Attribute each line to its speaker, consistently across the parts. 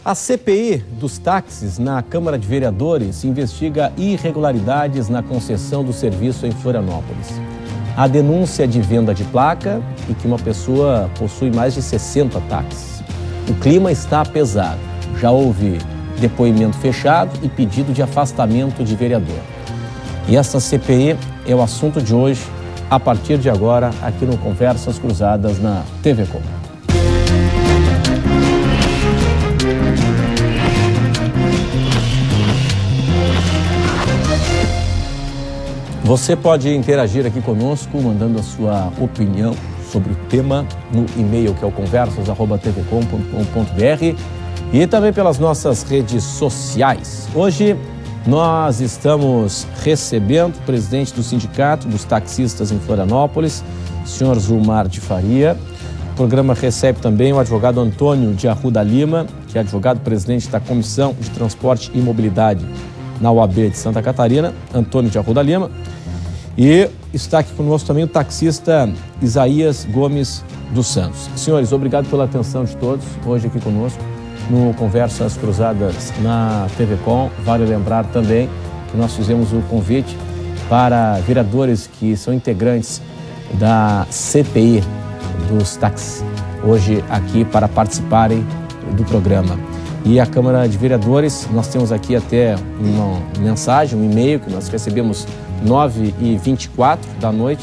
Speaker 1: A CPI dos táxis na Câmara de Vereadores investiga irregularidades na concessão do serviço em Florianópolis. A denúncia de venda de placa e que uma pessoa possui mais de 60 táxis. O clima está pesado. Já houve depoimento fechado e pedido de afastamento de vereador. E essa CPI é o assunto de hoje, a partir de agora, aqui no Conversas Cruzadas na TV Com. Você pode interagir aqui conosco, mandando a sua opinião sobre o tema no e-mail que é o conversas@tvcom.com.br e também pelas nossas redes sociais. Hoje nós estamos recebendo o presidente do Sindicato dos Taxistas em Florianópolis, o senhor Zulmar de Faria. O programa recebe também o advogado Antônio de Arruda Lima, que é advogado-presidente da Comissão de Transporte e Mobilidade na UAB de Santa Catarina, Antônio de Arruda Lima. E está aqui conosco também o taxista Isaías Gomes dos Santos. Senhores, obrigado pela atenção de todos hoje aqui conosco no Conversas Cruzadas na TV Com. Vale lembrar também que nós fizemos o convite para vereadores que são integrantes da CPI dos táxis, hoje aqui para participarem do programa. E a Câmara de Vereadores, nós temos aqui até uma mensagem, um e-mail que nós recebemos 9h24 da noite,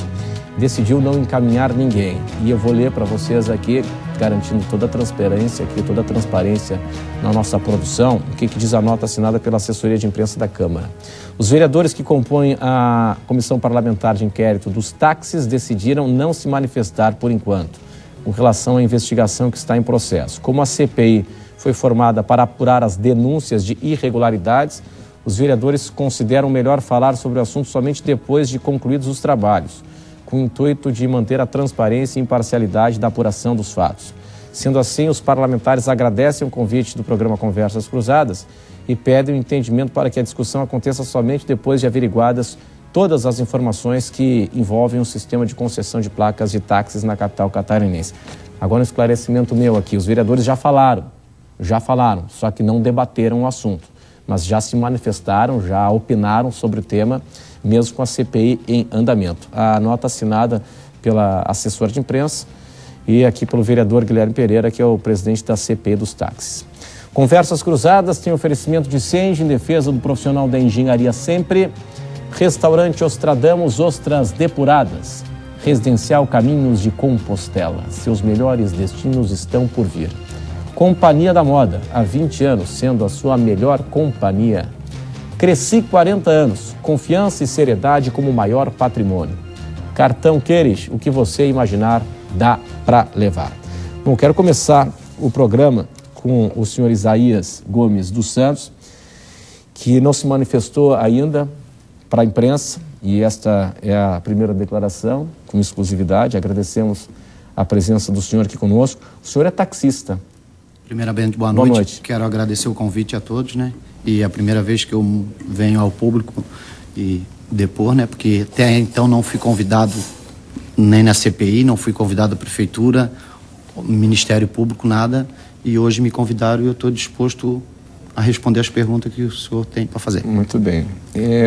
Speaker 1: decidiu não encaminhar ninguém. E eu vou ler para vocês aqui, garantindo toda a transparência na nossa produção, o que diz a nota assinada pela assessoria de imprensa da Câmara. Os vereadores que compõem a Comissão Parlamentar de Inquérito dos Táxis decidiram não se manifestar por enquanto, com relação à investigação que está em processo. Como a CPI foi formada para apurar as denúncias de irregularidades, os vereadores consideram melhor falar sobre o assunto somente depois de concluídos os trabalhos, com o intuito de manter a transparência e imparcialidade da apuração dos fatos. Sendo assim, os parlamentares agradecem o convite do programa Conversas Cruzadas e pedem o entendimento para que a discussão aconteça somente depois de averiguadas todas as informações que envolvem o sistema de concessão de placas de táxis na capital catarinense. Agora um esclarecimento meu aqui, os vereadores já falaram, só que não debateram o assunto, mas já se manifestaram, já opinaram sobre o tema, mesmo com a CPI em andamento. A nota assinada pela assessora de imprensa e aqui pelo vereador Guilherme Pereira, que é o presidente da CPI dos táxis. Conversas Cruzadas tem oferecimento de Senge em defesa do profissional da engenharia sempre, Restaurante Ostradamus, ostras depuradas, Residencial Caminhos de Compostela, seus melhores destinos estão por vir. Companhia da Moda, há 20 anos, sendo a sua melhor companhia. Cresci 40 anos, confiança e seriedade como maior patrimônio. Cartão Queires, o que você imaginar, dá para levar. Bom, quero começar o programa com o senhor Isaías Gomes dos Santos, que não se manifestou ainda para a imprensa, e esta é a primeira declaração, com exclusividade. Agradecemos a presença do senhor aqui conosco. O senhor é taxista.
Speaker 2: Primeiramente, boa noite. Quero agradecer o convite a todos, né? E é a primeira vez que eu venho ao público e depor, né? Porque até então não fui convidado nem na CPI, não fui convidado à Prefeitura, Ministério Público, nada. E hoje me convidaram e eu estou disposto a responder as perguntas que o senhor tem para fazer.
Speaker 1: Muito bem.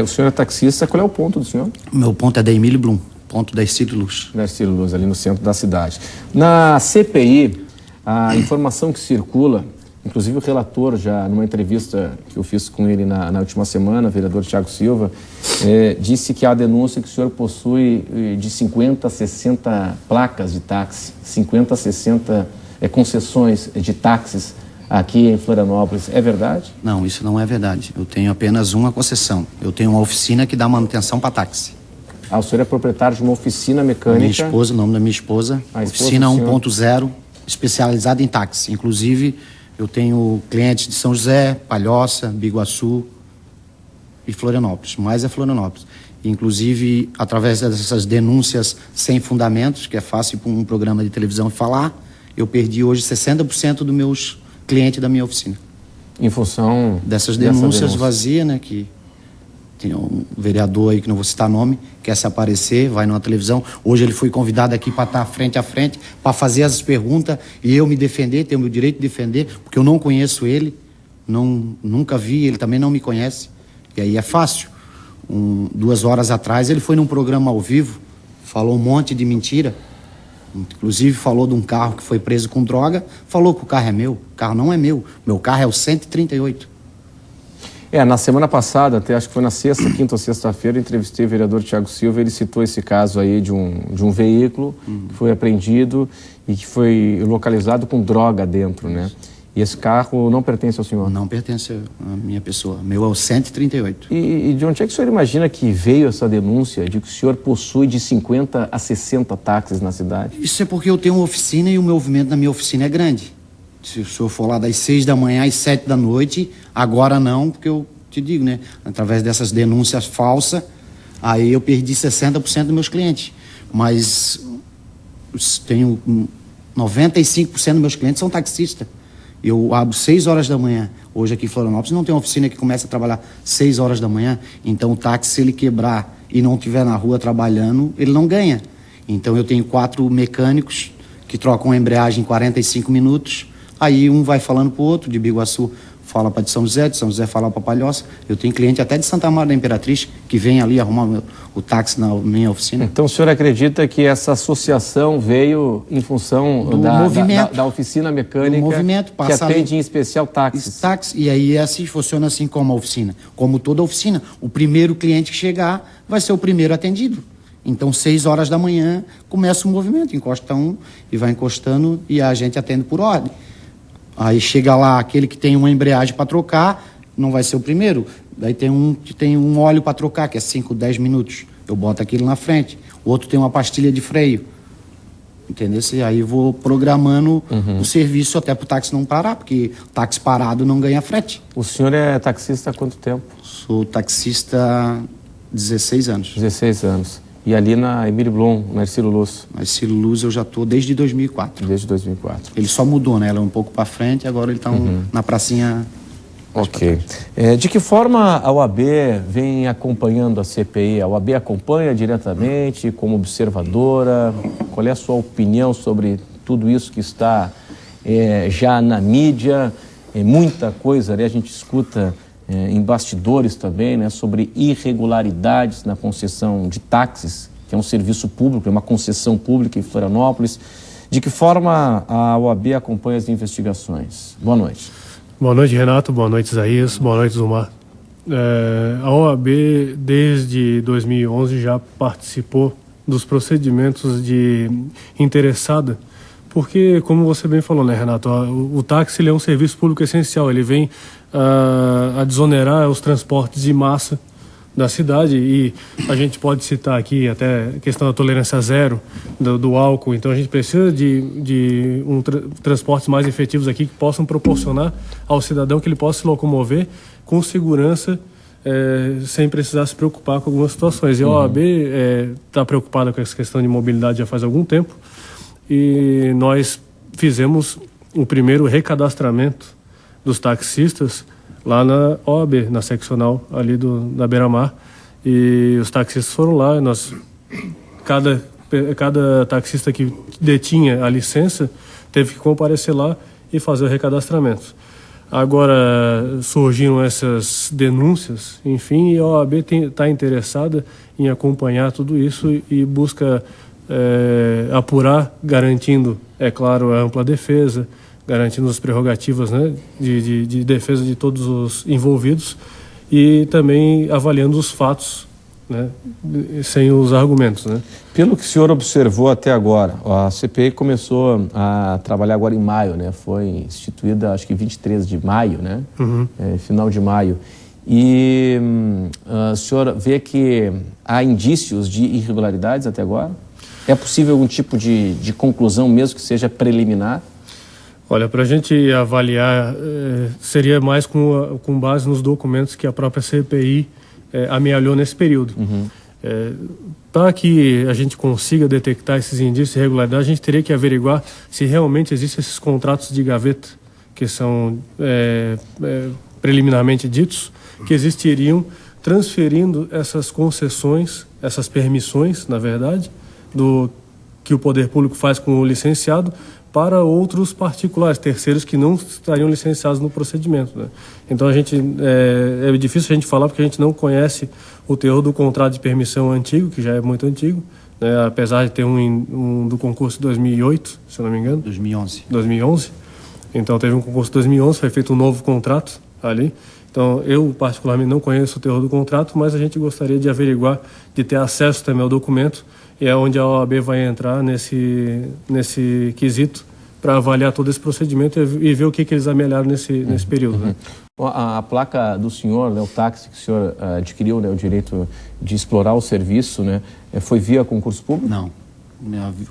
Speaker 1: O senhor é taxista, qual é o ponto do senhor?
Speaker 2: Meu ponto é da Emílio Blum, ponto da Ercílio Luz.
Speaker 1: Da Ercílio Luz, ali no centro da cidade. Na CPI, a informação que circula, inclusive o relator, já numa entrevista que eu fiz com ele na última semana, o vereador Thiago Silva, disse que há denúncia que o senhor possui de 50 a 60 placas de táxi, 50 a 60 concessões de táxis aqui em Florianópolis. É verdade?
Speaker 2: Não, isso não é verdade. Eu tenho apenas uma concessão. Eu tenho uma oficina que dá manutenção para táxi.
Speaker 1: O senhor é proprietário de uma oficina mecânica?
Speaker 2: Minha esposa, o nome da minha esposa. Oficina 1.0. Especializado em táxi. Inclusive, eu tenho clientes de São José, Palhoça, Biguaçu e Florianópolis. Mais é Florianópolis. Inclusive, através dessas denúncias sem fundamentos, que é fácil para um programa de televisão falar, eu perdi hoje 60% dos meus clientes da minha oficina.
Speaker 1: Em função
Speaker 2: dessas denúncias vazias, né? Que tem um vereador aí, que não vou citar nome, quer se aparecer, vai numa televisão. Hoje ele foi convidado aqui para estar frente a frente, para fazer as perguntas e eu me defender, tenho o meu direito de defender, porque eu não conheço ele. nunca vi, ele também não me conhece. E aí é fácil. 2 horas atrás ele foi num programa ao vivo, falou um monte de mentira. Inclusive falou de um carro que foi preso com droga, falou que o carro é meu. O carro não é meu. Meu carro é o 138.
Speaker 1: Na semana passada, até acho que foi na quinta ou sexta-feira, entrevistei o vereador Thiago Silva, ele citou esse caso aí de um veículo que foi apreendido e que foi localizado com droga dentro, né? E esse carro não pertence ao senhor?
Speaker 2: Não pertence à minha pessoa. Meu é o 138.
Speaker 1: E de onde é que o senhor imagina que veio essa denúncia de que o senhor possui de 50 a 60 táxis na cidade?
Speaker 2: Isso é porque eu tenho uma oficina e o movimento na minha oficina é grande. Se o senhor for lá das 6 da manhã às 7 da noite, agora não, porque eu te digo, né? Através dessas denúncias falsas, aí eu perdi 60% dos meus clientes. Mas tenho 95% dos meus clientes são taxistas. Eu abro 6 horas da manhã. Hoje aqui em Florianópolis não tem uma oficina que começa a trabalhar 6 horas da manhã. Então o táxi, se ele quebrar e não estiver na rua trabalhando, ele não ganha. Então eu tenho 4 mecânicos que trocam a embreagem em 45 minutos. Aí um vai falando pro outro, de Biguaçu fala para de São José fala para Palhoça. Eu tenho cliente até de Santa Maria da Imperatriz que vem ali arrumar o táxi na minha oficina.
Speaker 1: Então o senhor acredita que essa associação veio em função da oficina mecânica que atende em especial táxis?
Speaker 2: Táxi, e aí assim, funciona assim como a oficina, como toda oficina. O primeiro cliente que chegar vai ser o primeiro atendido. Então 6 horas da manhã começa o movimento, encosta um e vai encostando e a gente atende por ordem. Aí chega lá aquele que tem uma embreagem para trocar, não vai ser o primeiro. Daí tem um que tem um óleo para trocar, que é 5, 10 minutos. Eu boto aquilo na frente. O outro tem uma pastilha de freio. Entendeu? E aí eu vou programando o serviço até para o táxi não parar, porque táxi parado não ganha frete.
Speaker 1: O senhor é taxista há quanto tempo?
Speaker 2: Sou taxista há 16 anos.
Speaker 1: 16 anos. E ali na Emílio Blum, na Ercílio Luz?
Speaker 2: Na Ercílio Luz eu já estou desde 2004.
Speaker 1: Desde 2004.
Speaker 2: Ele só mudou, né? Ela é um pouco para frente, agora ele está na pracinha.
Speaker 1: Ok. De que forma a OAB vem acompanhando a CPI? A OAB acompanha diretamente, como observadora? Qual é a sua opinião sobre tudo isso que está já na mídia? Muita coisa, né? A gente escuta em bastidores também, né, sobre irregularidades na concessão de táxis, que é um serviço público, é uma concessão pública em Florianópolis. De que forma a OAB acompanha as investigações? Boa noite.
Speaker 3: Boa noite, Renato. Boa noite, Isaías. Boa noite, Zumar. A OAB, desde 2011, já participou dos procedimentos de interessada, porque, como você bem falou, né, Renato, o táxi ele é um serviço público essencial, ele vem a desonerar os transportes de massa da cidade, e a gente pode citar aqui até a questão da tolerância zero do álcool. Então a gente precisa de transportes mais efetivos aqui que possam proporcionar ao cidadão que ele possa se locomover com segurança, sem precisar se preocupar com algumas situações. E a OAB está preocupada com essa questão de mobilidade já faz algum tempo, e nós fizemos o primeiro recadastramento dos taxistas lá na OAB, na seccional ali da Beira-Mar, e os taxistas foram lá, cada taxista que detinha a licença teve que comparecer lá e fazer o recadastramento. Agora surgiram essas denúncias, enfim, e a OAB está interessada em acompanhar tudo isso e busca apurar, garantindo, é claro, a ampla defesa, garantindo as prerrogativas, né, de defesa de todos os envolvidos, e também avaliando os fatos, né, sem os argumentos, né.
Speaker 1: Pelo que o senhor observou até agora, a CPI começou a trabalhar agora em maio, né? Foi instituída, acho que 23 de maio, né? Final de maio. E o senhor vê que há indícios de irregularidades até agora? É possível algum tipo de conclusão, mesmo que seja preliminar?
Speaker 3: Olha, para a gente avaliar, seria mais com base nos documentos que a própria CPI amealhou nesse período. Para que a gente consiga detectar esses indícios de irregularidade, a gente teria que averiguar se realmente existem esses contratos de gaveta, que são preliminarmente ditos, que existiriam transferindo essas concessões, essas permissões, na verdade, que o poder público faz com o licenciado, para outros particulares, terceiros que não estariam licenciados no procedimento, né? Então é difícil a gente falar porque a gente não conhece o teor do contrato de permissão antigo, que já é muito antigo, né? Apesar de ter um do concurso de 2008, se eu não me engano. 2011. Então teve um concurso de 2011, foi feito um novo contrato ali. Então eu particularmente não conheço o teor do contrato, mas a gente gostaria de averiguar, de ter acesso também ao documento, e é onde a OAB vai entrar nesse quesito para avaliar todo esse procedimento e ver o que eles amelharam nesse período. Né?
Speaker 1: A placa do senhor, né, o táxi que o senhor adquiriu, né, o direito de explorar o serviço, né, foi via concurso público?
Speaker 2: Não.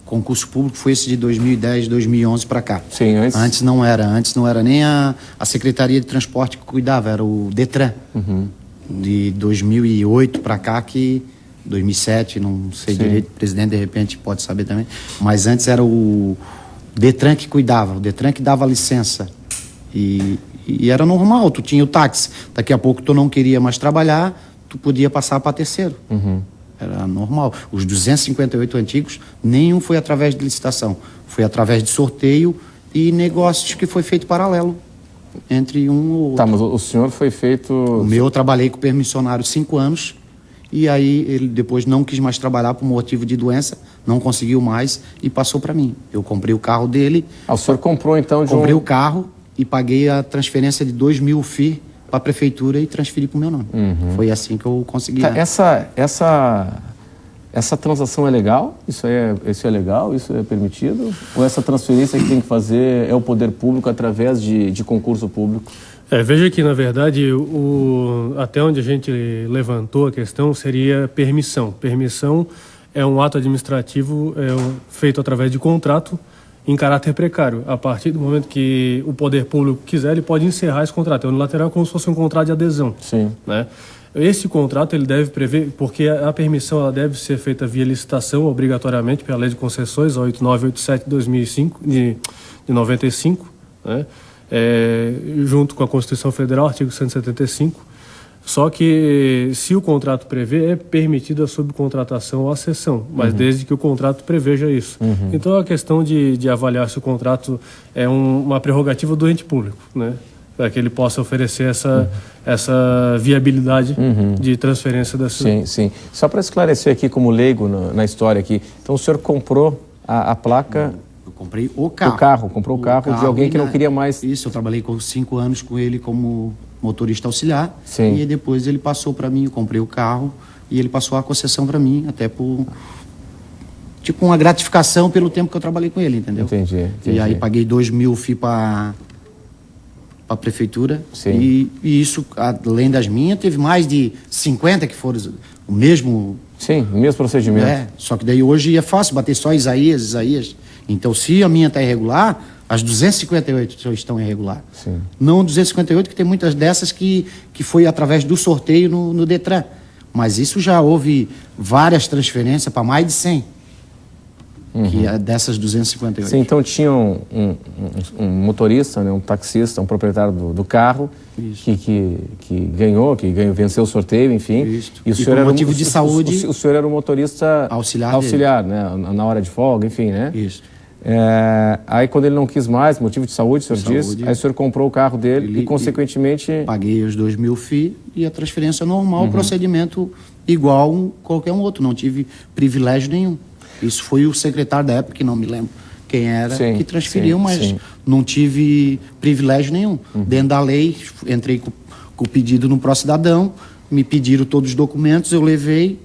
Speaker 2: Concurso público foi esse de 2010, 2011 para cá.
Speaker 1: Sim,
Speaker 2: antes não era nem a Secretaria de Transporte que cuidava, era o Detran. De 2008 para cá, que 2007, não sei direito, o presidente de repente pode saber também, mas antes era o Detran que cuidava, o Detran que dava a licença, e era normal, tu tinha o táxi, daqui a pouco tu não queria mais trabalhar, tu podia passar para terceiro. Era normal. Os 258 antigos, nenhum foi através de licitação, foi através de sorteio e negócios que foi feito paralelo entre um ou outro.
Speaker 1: Tá, mas o senhor foi feito...
Speaker 2: O meu, eu trabalhei com o permissionário 5 anos, e aí ele depois não quis mais trabalhar por motivo de doença, não conseguiu mais e passou para mim. Eu comprei o carro dele.
Speaker 1: O senhor comprou então
Speaker 2: Comprei o carro e paguei a transferência de 2.000 FII para a prefeitura e transferi para o meu nome. Foi assim que eu consegui.
Speaker 1: Tá, essa transação é legal? Isso é legal? Isso é permitido? Ou essa transferência que tem que fazer é o poder público através de concurso público?
Speaker 3: Veja que, na verdade, até onde a gente levantou a questão seria permissão. Permissão é um ato administrativo feito através de contrato em caráter precário. A partir do momento que o poder público quiser, ele pode encerrar esse contrato. É unilateral, como se fosse um contrato de adesão.
Speaker 1: Sim.
Speaker 3: Né? Esse contrato ele deve prever, porque a permissão ela deve ser feita via licitação, obrigatoriamente, pela Lei de Concessões, a 8987/2005, de 95, né? Junto com a Constituição Federal, artigo 175. Só que, se o contrato prevê, é permitida a subcontratação ou a cessão, mas desde que o contrato preveja isso. Então, a questão de avaliar se o contrato é uma prerrogativa do ente público, né? Para que ele possa oferecer essa viabilidade de transferência dessa...
Speaker 1: Sim. Só para esclarecer aqui como leigo na história aqui, então o senhor comprou a placa...
Speaker 2: Eu comprei o carro.
Speaker 1: Comprou o carro de alguém que não queria mais...
Speaker 2: Isso, eu trabalhei 5 anos com ele como motorista auxiliar.
Speaker 1: Sim.
Speaker 2: E depois ele passou para mim, eu comprei o carro e ele passou a concessão para mim, até por... Tipo uma gratificação pelo tempo que eu trabalhei com ele, entendeu?
Speaker 1: Entendi.
Speaker 2: E aí paguei 2.000 FII para a prefeitura.
Speaker 1: Sim.
Speaker 2: E isso, além das minhas, teve mais de 50 que foram o mesmo...
Speaker 1: Sim, o mesmo procedimento.
Speaker 2: Só que daí hoje é fácil bater só Isaías. Então, se a minha está irregular, as 258 estão irregular.
Speaker 1: Sim.
Speaker 2: Não 258, que tem muitas dessas que foi através do sorteio no Detran. Mas isso já houve várias transferências para mais de 100. Que é dessas 258.
Speaker 1: Sim, então tinha um motorista, né, um taxista, um proprietário do carro que venceu o sorteio, enfim.
Speaker 2: Isso.
Speaker 1: E o senhor
Speaker 2: por
Speaker 1: era
Speaker 2: motivo de saúde...
Speaker 1: O senhor era um motorista auxiliar, né, na hora de folga, enfim, né?
Speaker 2: Isso.
Speaker 1: Aí quando ele não quis mais, motivo de saúde, o senhor disse, aí o senhor comprou o carro dele e consequentemente...
Speaker 2: Paguei os 2.000 FII e a transferência normal, procedimento igual a qualquer um outro, não tive privilégio nenhum. Isso foi o secretário da época, que não me lembro quem era, que transferiu, mas não tive privilégio nenhum. Dentro da lei, entrei com o pedido no Procidadão, me pediram todos os documentos, eu levei,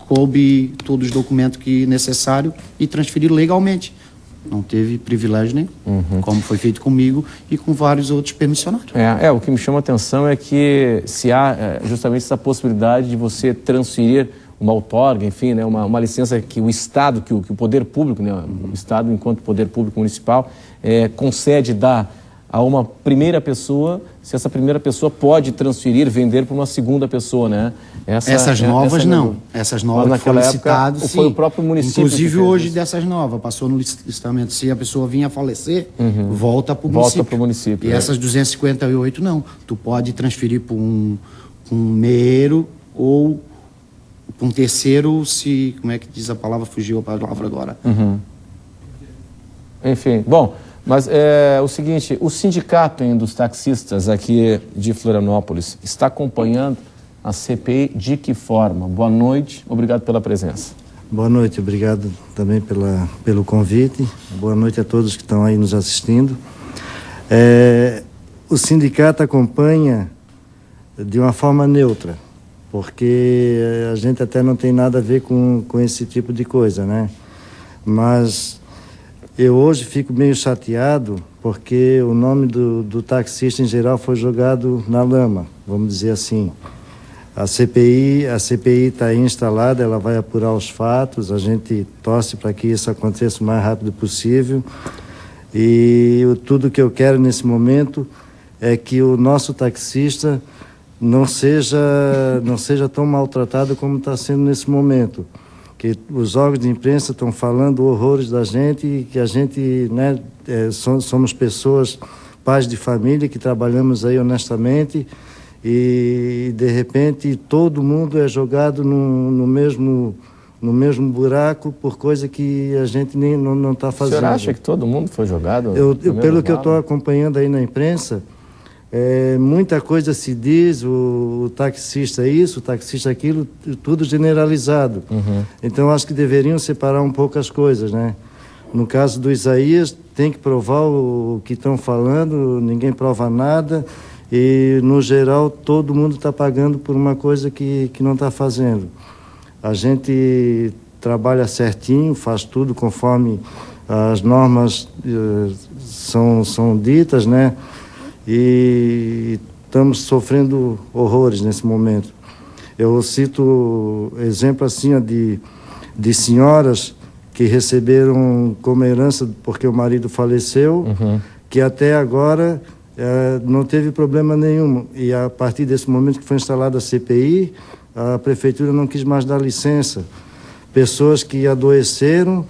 Speaker 2: coube todos os documentos que necessário e transferi legalmente. Não teve privilégio nenhum, como foi feito comigo e com vários outros permissionários.
Speaker 1: O que me chama a atenção é que se há justamente essa possibilidade de você transferir uma outorga, enfim, né, uma licença que o Estado, que o poder público, né, o Estado enquanto poder público municipal, concede dar a uma primeira pessoa, se essa primeira pessoa pode transferir, vender para uma segunda pessoa, né?
Speaker 2: Essas novas não. Essas novas foram licitadas.
Speaker 1: Foi o próprio município.
Speaker 2: Inclusive hoje dessas novas, passou no licitamento, se a pessoa vinha a falecer, volta para o município.
Speaker 1: Volta para o município.
Speaker 2: E essas 258 não. Tu pode transferir para um meeiro ou para um terceiro, se... Como é que diz a palavra? Fugiu a palavra agora.
Speaker 1: Enfim, bom, mas é o seguinte, o sindicato dos taxistas aqui de Florianópolis está acompanhando a CPI de que forma? Boa noite, obrigado pela presença.
Speaker 4: Boa noite, obrigado também pelo convite. Boa noite a todos que estão aí nos assistindo. O sindicato acompanha de uma forma neutra, porque a gente até não tem nada a ver com esse tipo de coisa, né? Mas eu hoje fico meio chateado porque o nome do taxista em geral foi jogado na lama, vamos dizer assim. A CPI está instalada, ela vai apurar os fatos, a gente torce para que isso aconteça o mais rápido possível. E tudo que eu quero nesse momento é que o nosso taxista não seja tão maltratado como está sendo nesse momento. Que os órgãos de imprensa estão falando horrores da gente e que a gente, né, somos pessoas, pais de família, que trabalhamos aí honestamente e de repente todo mundo é jogado no mesmo buraco por coisa que a gente nem não está fazendo.
Speaker 1: O senhor acha que todo mundo foi jogado?
Speaker 4: Pelo que eu estou acompanhando aí na imprensa, muita coisa se diz, o taxista isso, o taxista aquilo, tudo generalizado. Uhum. Então acho que deveriam separar um pouco as coisas, né? No caso do Isaías, tem que provar o que estão falando, ninguém prova nada e no geral todo mundo está pagando por uma coisa que não está fazendo. A gente trabalha certinho, faz tudo conforme as normas são ditas, né? E estamos sofrendo horrores nesse momento. Eu cito exemplo assim de senhoras que receberam como herança porque o marido faleceu, uhum, que até agora não teve problema nenhum. E a partir desse momento que foi instalada a CPI, a prefeitura não quis mais dar licença. Pessoas que adoeceram,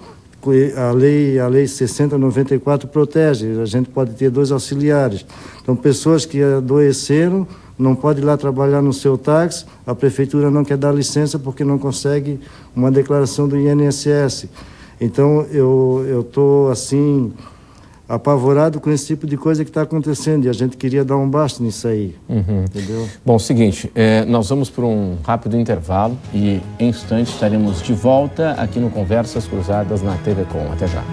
Speaker 4: a lei 6094 protege, a gente pode ter 2 auxiliares. Então, pessoas que adoeceram, não podem ir lá trabalhar no seu táxi, a prefeitura não quer dar licença porque não consegue uma declaração do INSS. Então, eu estou, assim, apavorado com esse tipo de coisa que está acontecendo e a gente queria dar um basta nisso aí, uhum, entendeu?
Speaker 1: Bom, o seguinte, nós vamos para um rápido intervalo e em instantes estaremos de volta aqui no Conversas Cruzadas na TV Com. Até já.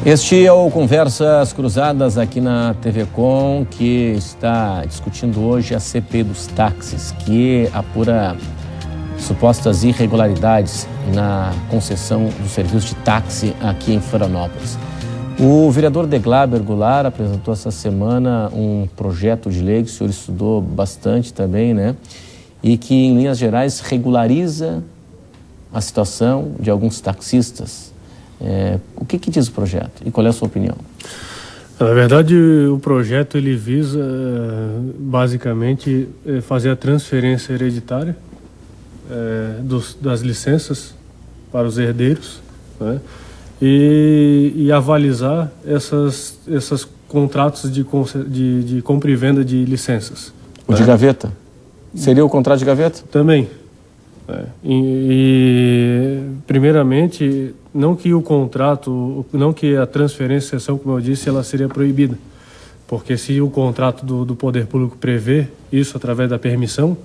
Speaker 1: Este é o Conversas Cruzadas aqui na TV Com, que está discutindo hoje a CPI dos táxis, que apura supostas irregularidades na concessão do serviço de táxi aqui em Florianópolis. O vereador Deglaber Goulart apresentou essa semana um projeto de lei que o senhor estudou bastante também, né? E que, em linhas gerais, regulariza a situação de alguns taxistas. O que diz o projeto e qual é a sua opinião?
Speaker 3: Na verdade, o projeto ele visa, basicamente, fazer a transferência hereditária das licenças para os herdeiros, né? E avalizar esses contratos de compra e venda de licenças.
Speaker 1: O de gaveta? Seria o contrato de gaveta?
Speaker 3: Também. Primeiramente, não que o contrato, não que a transferência, como eu disse, ela seria proibida. Porque se o contrato do poder público prevê isso através da permissão,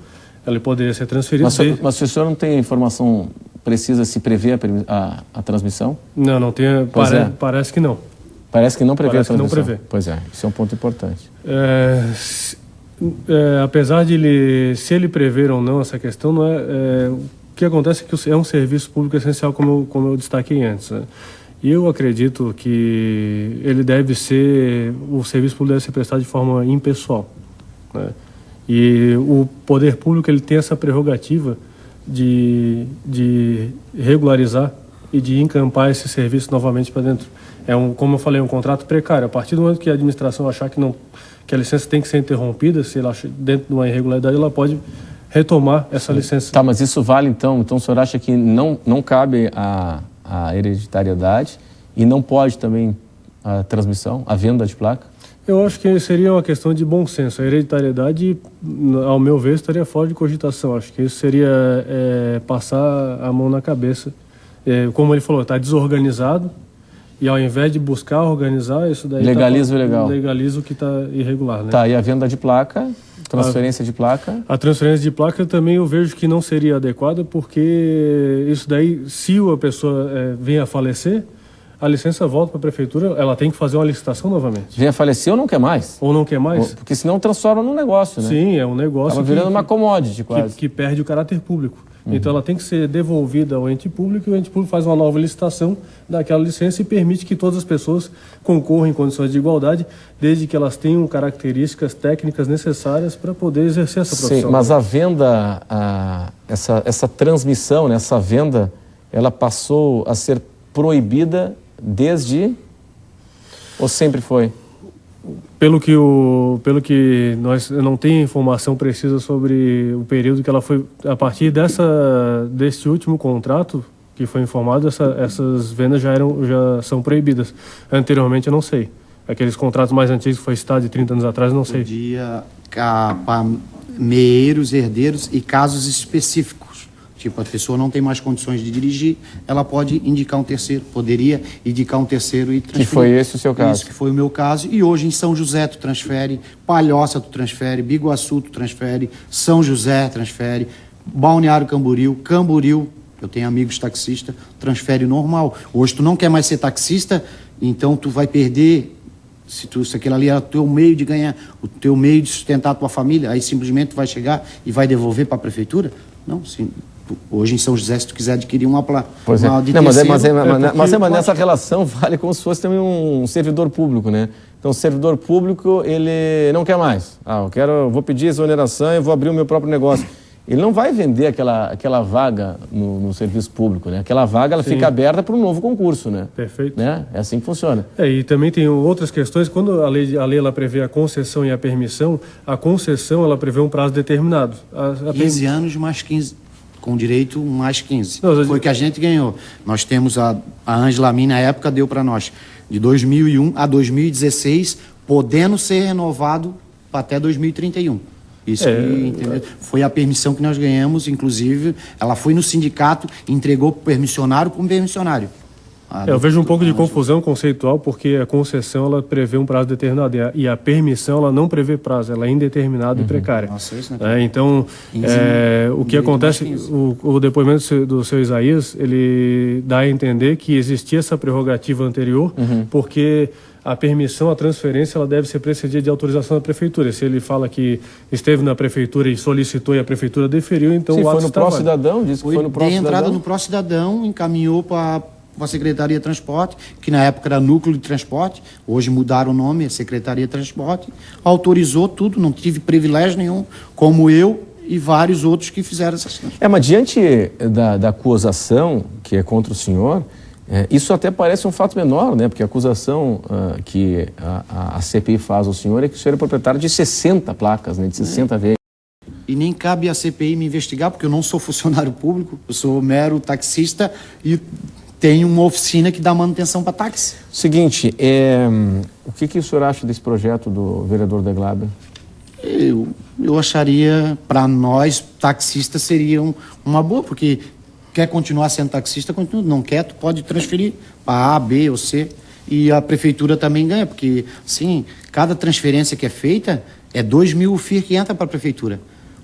Speaker 3: ela poderia ser transferida.
Speaker 1: Mas se o senhor não tem informação precisa se prevê a transmissão?
Speaker 3: Não tem. Parece que não.
Speaker 1: Parece que não prevê a transmissão?
Speaker 3: Não prevê.
Speaker 1: Pois é, isso é um ponto importante.
Speaker 3: Apesar de se ele prever ou não essa questão, não o que acontece é que é um serviço público essencial, como eu destaquei antes, né? E eu acredito que o serviço público deve ser prestado de forma impessoal, né? E o poder público ele tem essa prerrogativa de regularizar e de encampar esse serviço novamente para dentro. Como eu falei, um contrato precário. A partir do momento que a administração achar que a licença tem que ser interrompida, se ela achar dentro de uma irregularidade, ela pode retomar essa licença.
Speaker 1: Tá, mas isso vale então o senhor acha que não cabe a hereditariedade e não pode também a transmissão, a venda de placa?
Speaker 3: Eu acho que seria uma questão de bom senso. A hereditariedade, ao meu ver, estaria fora de cogitação. Acho que isso seria passar a mão na cabeça. Como ele falou, está desorganizado, e ao invés de buscar organizar, isso daí
Speaker 1: legaliza o legal.
Speaker 3: Legaliza o que está irregular, né?
Speaker 1: Tá, e a venda de placa, transferência de placa?
Speaker 3: A transferência de placa também eu vejo que não seria adequada, porque isso daí, se a pessoa vem a falecer, a licença volta para a prefeitura, ela tem que fazer uma licitação novamente.
Speaker 1: Vem a falecer ou não quer mais?
Speaker 3: Ou não quer mais?
Speaker 1: Porque senão transforma num negócio, né?
Speaker 3: Sim, é um negócio.
Speaker 1: Acaba virando uma commodity quase.
Speaker 3: Que perde o caráter público. Então ela tem que ser devolvida ao ente público, e o ente público faz uma nova licitação daquela licença e permite que todas as pessoas concorram em condições de igualdade, desde que elas tenham características técnicas necessárias para poder exercer essa profissão.
Speaker 1: Sim, mas a venda, essa transmissão, né, essa venda, ela passou a ser proibida desde ou sempre foi?
Speaker 3: Pelo que nós não tem informação precisa sobre o período que ela foi, a partir deste último contrato que foi informado, essas vendas já são proibidas. Anteriormente eu não sei. Aqueles contratos mais antigos que foi citado de 30 anos atrás, eu não sei.
Speaker 2: Podia para meeiros, herdeiros e casos específicos. Tipo, a pessoa não tem mais condições de dirigir, ela pode indicar um terceiro, poderia indicar um terceiro e transferir.
Speaker 1: Que foi esse o seu caso?
Speaker 2: Isso que foi o meu caso. E hoje em São José tu transfere, Palhoça tu transfere, Biguaçu tu transfere, São José transfere, Balneário Camboriú, eu tenho amigos taxistas, transfere normal. Hoje tu não quer mais ser taxista, então tu vai perder, se aquilo ali é o teu meio de ganhar, o teu meio de sustentar a tua família, aí simplesmente tu vai chegar e vai devolver para a prefeitura? Não, sim. Hoje em São José, se tu quiser adquirir uma
Speaker 1: pois é.
Speaker 2: de
Speaker 1: não,
Speaker 2: terceiro...
Speaker 1: mas nessa relação vale como se fosse também um servidor público, né? Então, o servidor público, ele não quer mais. Eu vou pedir exoneração e vou abrir o meu próprio negócio. Ele não vai vender aquela vaga no serviço público, né? Aquela vaga, ela fica aberta para um novo concurso, né?
Speaker 3: Perfeito.
Speaker 1: Né? É assim que funciona.
Speaker 3: E também tem outras questões. Quando a lei ela prevê a concessão e a permissão, a concessão ela prevê um prazo determinado.
Speaker 2: 15 anos mais 15... com direito mais 15. Foi o que a gente ganhou. Nós temos a Ângela Min, na época, deu para nós de 2001 a 2016, podendo ser renovado até 2031. Isso foi a permissão que nós ganhamos, inclusive, ela foi no sindicato, entregou para o permissionário para um permissionário.
Speaker 3: Eu vejo um pouco de confusão conceitual, porque a concessão ela prevê um prazo determinado e a permissão ela não prevê prazo, ela é indeterminada e precária.
Speaker 2: Nossa, isso não é
Speaker 3: então, o que acontece, o depoimento do seu Isaías, ele dá a entender que existia essa prerrogativa anterior, porque a permissão, a transferência, ela deve ser precedida de autorização da prefeitura. Se ele fala que esteve na prefeitura e solicitou e a prefeitura deferiu, então
Speaker 1: sim,
Speaker 3: o ato
Speaker 1: foi no Pró-Cidadão, disse que foi no Pró-Cidadão.
Speaker 2: Entrada no Pró-Cidadão, encaminhou para a Secretaria de Transporte, que na época era Núcleo de Transporte, hoje mudaram o nome, é Secretaria de Transporte, autorizou tudo, não tive privilégio nenhum, como eu e vários outros que fizeram essas coisas.
Speaker 1: Mas diante da acusação que é contra o senhor, isso até parece um fato menor, né? Porque a acusação que a CPI faz ao senhor é que o senhor é proprietário de 60 placas, né? De 60 veículos.
Speaker 2: E nem cabe à CPI me investigar, porque eu não sou funcionário público, eu sou mero taxista e tenho uma oficina que dá manutenção para táxi.
Speaker 1: Seguinte, o que o senhor acha desse projeto do vereador Deglaber?
Speaker 2: Eu acharia, para nós, taxistas, seria uma boa, porque quer continuar sendo taxista, continua. Não quer, tu pode transferir para A, B ou C. E a prefeitura também ganha, porque, sim, cada transferência que é feita é 2 mil FIR que entra para a prefeitura.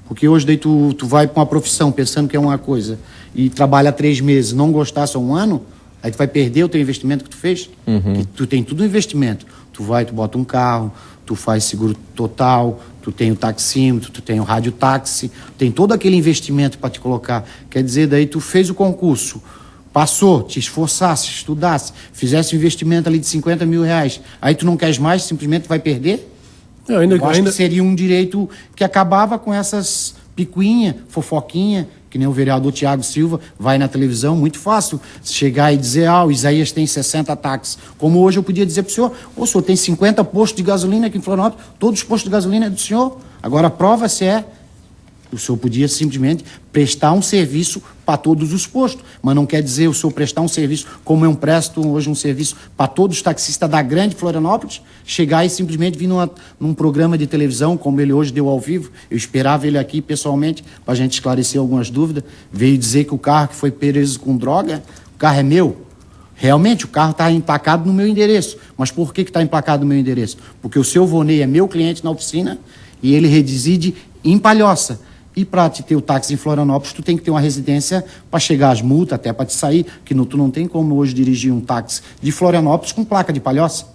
Speaker 2: Porque hoje daí tu vai para uma profissão pensando que é uma coisa e trabalha 3 meses, não gostar só 1 ano, aí tu vai perder o teu investimento que tu fez. Que tu tem tudo investimento. Tu bota um carro, tu faz seguro total, tu tem o taxímetro, tu tem o radiotáxi, tem todo aquele investimento para te colocar. Quer dizer, daí tu fez o concurso, passou, te esforçasse, estudasse, fizesse um investimento ali de 50 mil reais, aí tu não queres mais, simplesmente vai perder? Eu acho que seria um direito que acabava com essas picuinha, fofoquinha, que nem o vereador Tiago Silva vai na televisão, muito fácil chegar e dizer, o Isaías tem 60 táxis. Como hoje eu podia dizer para o senhor, o senhor tem 50 postos de gasolina aqui em Florianópolis, todos os postos de gasolina é do senhor. Agora a prova se é O senhor podia simplesmente prestar um serviço para todos os postos, mas não quer dizer o senhor prestar um serviço como eu presto hoje um serviço para todos os taxistas da grande Florianópolis, chegar e simplesmente vir num programa de televisão, como ele hoje deu ao vivo. Eu esperava ele aqui pessoalmente para a gente esclarecer algumas dúvidas. Veio dizer que o carro que foi preso com droga, o carro é meu. Realmente, o carro está emplacado no meu endereço. Mas por que está emplacado no meu endereço? Porque o seu Vonei é meu cliente na oficina e ele reside em Palhoça. E para te ter o táxi em Florianópolis, tu tem que ter uma residência para chegar às multas, até para te sair, que tu não tem como hoje dirigir um táxi de Florianópolis com placa de Palhoça.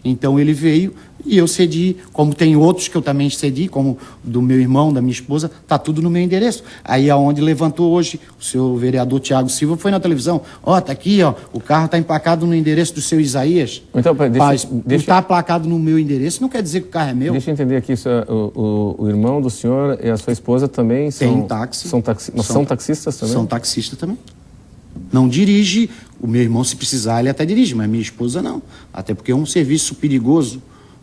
Speaker 2: Então ele veio e eu cedi, como tem outros que eu também cedi, como do meu irmão, da minha esposa, tá tudo no meu endereço. Aí aonde levantou hoje, o seu vereador Tiago Silva foi na televisão, tá aqui, o carro tá emplacado no endereço do seu Isaías.
Speaker 1: Então,
Speaker 2: deixa... tá emplacado no meu endereço, não quer dizer que o carro é meu.
Speaker 1: Deixa eu entender aqui, o irmão do senhor e a sua esposa também
Speaker 2: tem táxi.
Speaker 1: São taxistas também?
Speaker 2: São taxistas também. Não dirige, o meu irmão, se precisar, ele até dirige, mas minha esposa não. Até porque é um serviço perigoso.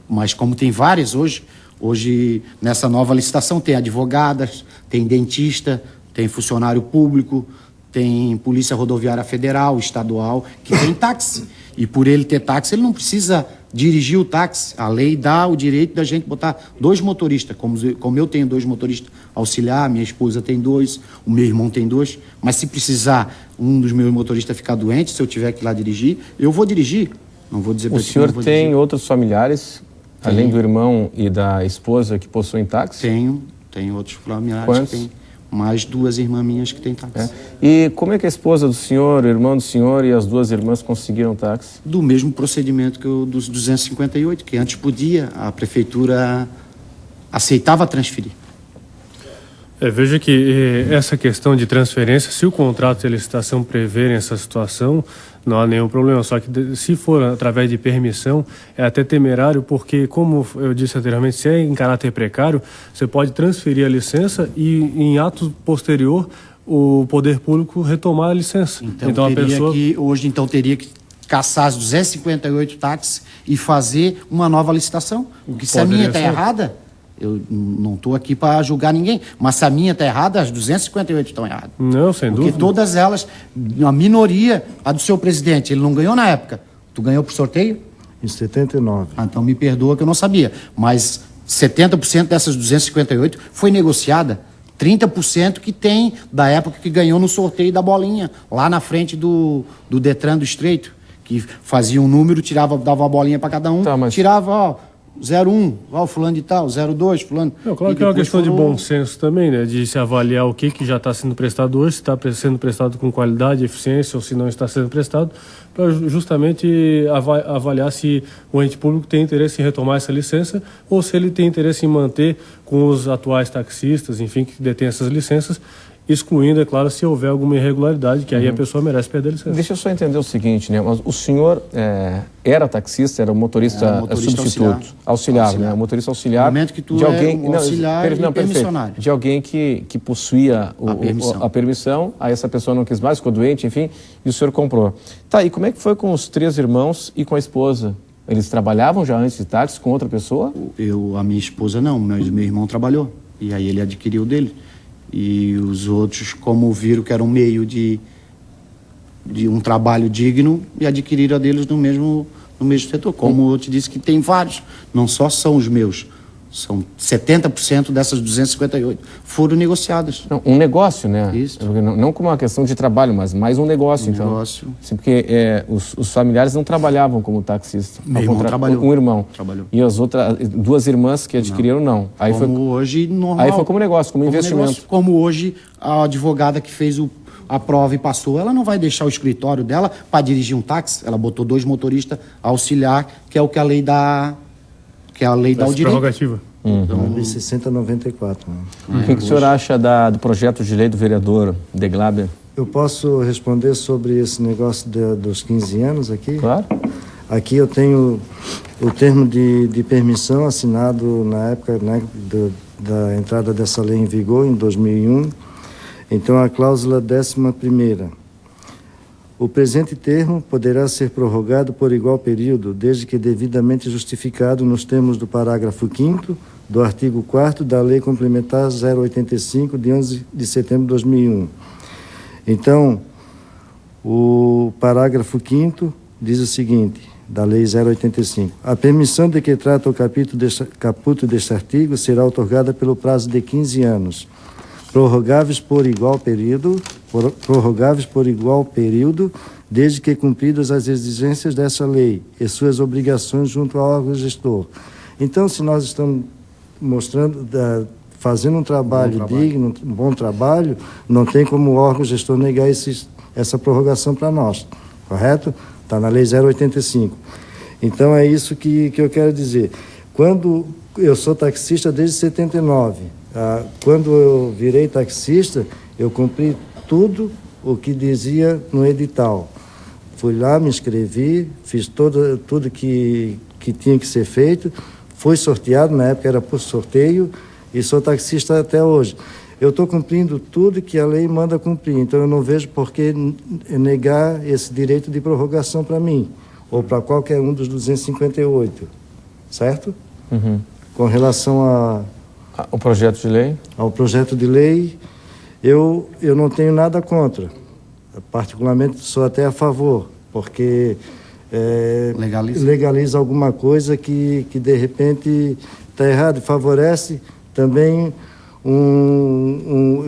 Speaker 2: Mas como tem várias hoje nessa nova licitação tem advogadas, tem dentista, tem funcionário público, tem Polícia Rodoviária Federal, estadual, que tem táxi. E por ele ter táxi, ele não precisa dirigir o táxi. A lei dá o direito da gente botar 2 motoristas. Como eu tenho 2 motoristas auxiliar, minha esposa tem 2, o meu irmão tem 2. Mas se precisar um dos meus motoristas ficar doente, se eu tiver que ir lá dirigir, eu vou dirigir. Não vou dizer para
Speaker 1: o senhor tem outros familiares, além do irmão e da esposa, que possuem táxi?
Speaker 2: Tenho outros familiares.
Speaker 1: Quantos?
Speaker 2: Que têm mais 2 irmãs minhas que têm táxi.
Speaker 1: E como é que a esposa do senhor, o irmão do senhor e as 2 irmãs conseguiram táxi?
Speaker 2: Do mesmo procedimento que o dos 258, que antes podia, a prefeitura aceitava transferir.
Speaker 3: Veja que essa questão de transferência, se o contrato de licitação prever essa situação, não há nenhum problema. Só que se for através de permissão, é até temerário, porque, como eu disse anteriormente, se é em caráter precário, você pode transferir a licença e, em ato posterior, o poder público retomar a licença.
Speaker 2: Então a pessoa... hoje teria que caçar as 258 táxis e fazer uma nova licitação. Porque se a minha está errada... Eu não estou aqui para julgar ninguém, mas se a minha está errada, as 258 estão erradas.
Speaker 3: Não, sem dúvida.
Speaker 2: Porque todas elas, a minoria, a do seu presidente, ele não ganhou na época. Tu ganhou por sorteio?
Speaker 4: Em 79.
Speaker 2: Então me perdoa que eu não sabia. Mas 70% dessas 258 foi negociada. 30% que tem da época que ganhou no sorteio da bolinha, lá na frente do Detran do Estreito, que fazia um número, dava uma bolinha para cada um, tirava, 01, fulano de tal, 02, fulano...
Speaker 3: Claro que é uma questão de bom senso também, né? De se avaliar o que já está sendo prestado hoje, se está sendo prestado com qualidade, eficiência, ou se não está sendo prestado, para justamente avaliar se o ente público tem interesse em retomar essa licença ou se ele tem interesse em manter com os atuais taxistas, enfim, que detêm essas licenças, excluindo, é claro, se houver alguma irregularidade, que aí a pessoa merece perder a licença.
Speaker 1: Deixa eu só entender o seguinte, né? Mas o senhor era taxista, era motorista substituto, auxiliar, né? Motorista auxiliar.
Speaker 2: No momento que tu de alguém, auxiliar e permissionário.
Speaker 1: De alguém que possuía a permissão, aí essa pessoa não quis mais, ficou doente, enfim, e o senhor comprou. Tá, e como é que foi com os 3 irmãos e com a esposa? Eles trabalhavam já antes de táxi com outra pessoa?
Speaker 2: A minha esposa não, mas meu irmão trabalhou, e aí ele adquiriu dele. E os outros, como viram que era um meio de um trabalho digno, e adquiriram a deles no mesmo setor. Como eu te disse que tem vários, não só são os meus, são 70% dessas 258 foram negociadas.
Speaker 1: Não, um negócio, né?
Speaker 2: Isso.
Speaker 1: Não como uma questão de trabalho, mas mais um negócio, então.
Speaker 2: Negócio.
Speaker 1: Sim, porque os familiares não trabalhavam como taxista.
Speaker 2: Meu irmão trabalhou.
Speaker 1: Um irmão.
Speaker 2: Trabalhou.
Speaker 1: E as outras 2 irmãs que adquiriram, não. Aí
Speaker 2: hoje, normal.
Speaker 1: Aí foi como negócio, como investimento. Negócio,
Speaker 2: como hoje, a advogada que fez a prova e passou, ela não vai deixar o escritório dela para dirigir um táxi. Ela botou 2 motoristas auxiliar, que é o que a lei dá... que a lei dá o direito.
Speaker 3: Prerrogativa.
Speaker 4: Então, lei 6094.
Speaker 1: O que o senhor acha do projeto de lei do vereador Deglaber?
Speaker 4: Eu posso responder sobre esse negócio dos 15 anos aqui?
Speaker 1: Claro.
Speaker 4: Aqui eu tenho o termo de permissão assinado na época, né, da entrada dessa lei em vigor, em 2001. Então, a cláusula 11ª. O presente termo poderá ser prorrogado por igual período, desde que devidamente justificado nos termos do parágrafo 5º do artigo 4º da Lei Complementar 085, de 11 de setembro de 2001. Então, o parágrafo 5º diz o seguinte, da Lei 085. A permissão de que trata o caput deste artigo será outorgada pelo prazo de 15 anos, prorrogáveis por igual período, desde que cumpridas as exigências dessa lei e suas obrigações junto ao órgão gestor. Então, se nós estamos mostrando, fazendo um trabalho digno, um bom trabalho, não tem como o órgão gestor negar essa prorrogação para nós, correto? Está na Lei 085. Então, é isso que eu quero dizer. Quando eu sou taxista desde 79, quando eu virei taxista, eu cumpri tudo o que dizia no edital. Fui lá, me inscrevi, fiz tudo que tinha que ser feito, fui sorteado, na época era por sorteio, e sou taxista até hoje. Eu estou cumprindo tudo que a lei manda cumprir, então eu não vejo por que negar esse direito de prorrogação para mim, ou para qualquer um dos 258, certo?
Speaker 1: Uhum.
Speaker 4: Com relação
Speaker 1: ao projeto de lei? Ao
Speaker 4: projeto de lei, eu não tenho nada contra, particularmente sou até a favor, porque legaliza alguma coisa que de repente está errado e favorece também